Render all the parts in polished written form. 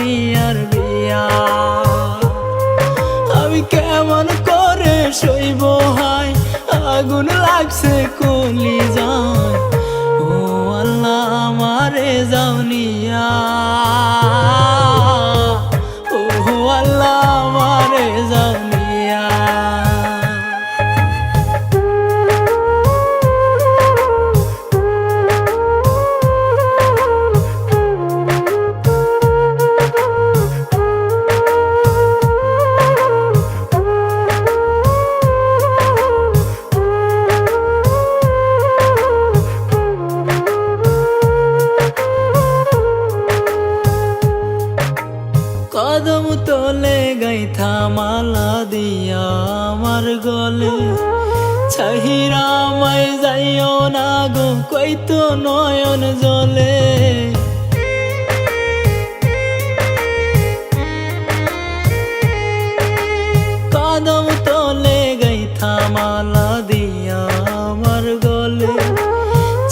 প্রিয়ার বিয়া। আমি কেমন করে সইব হায়, আগুন লাগছে কলিজায়। ও আল্লাহ আমারে যাওনিয়া, ও আল্লাহ আমারে যাওনিয়া। কদম তোলে গাইথা মালা দিয়া আমার গলে, চাহিরা মাই যাইও না গো কইতো নয়ন জলে। কদম তোলে গাইথা মালা দিয়া আমার গলে,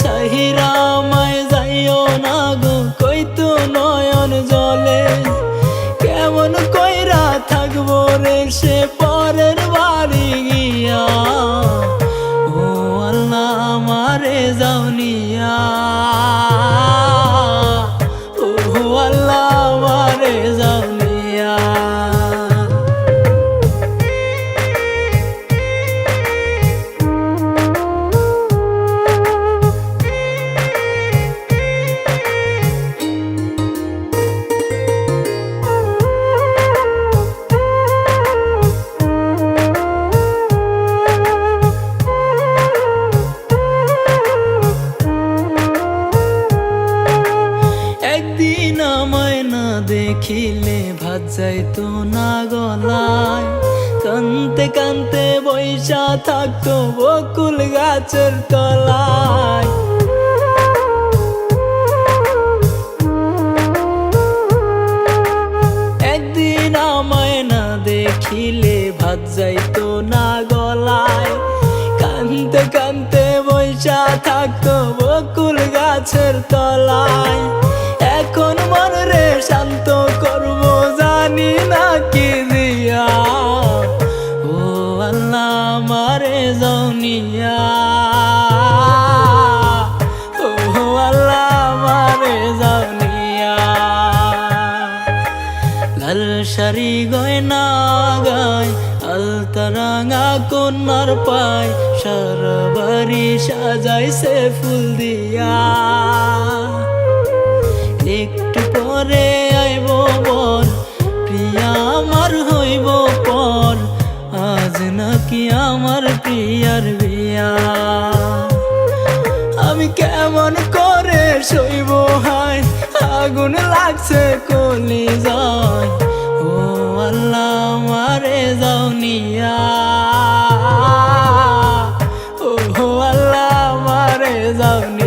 চাহিরা মাই যাইও না গো কইতো নয়ন জলে। কেমন কইরা থাকবো রে সে পরের বাড়ি গিয়া, ও আল্লাহ আমারে যাওনিয়া, ও আল্লাহ আমারে যাওনিয়া। একদিন আমায় না দেখিলে ভাত যাইতো না গলায়, কানতে কানতে বইসা থাকতো বকুল গাছের তলায়। একদিন আমায় না দেখিলে ভাত যাইতো না গলায়, কানতে কানতে বইসা থাকতো বকুল গাছের তলায়। এখন মন রে শান্ত করবো জানি না কি দিয়া, ও আল্লাহ আমারে যাওনিয়া, ও আল্লাহ আমারে যাওনিয়া। লাল শাড়ি গয়না গায় আলতা রাঙা কন্যার পায়, সারা বাড়ি সাজাইছে ফুল দিয়া। একটু পরে আইব বর, প্রিয়া আমার হইব পর, আজ নাকি আমার প্রিয়ার বিয়া। আমি কেমন করে সইব হায়, আগুন লাগছে কলিজায়। ও আল্লাহ আমারে যাওনিয়া, ও আল্লাহ আমারে যাওনিয়া।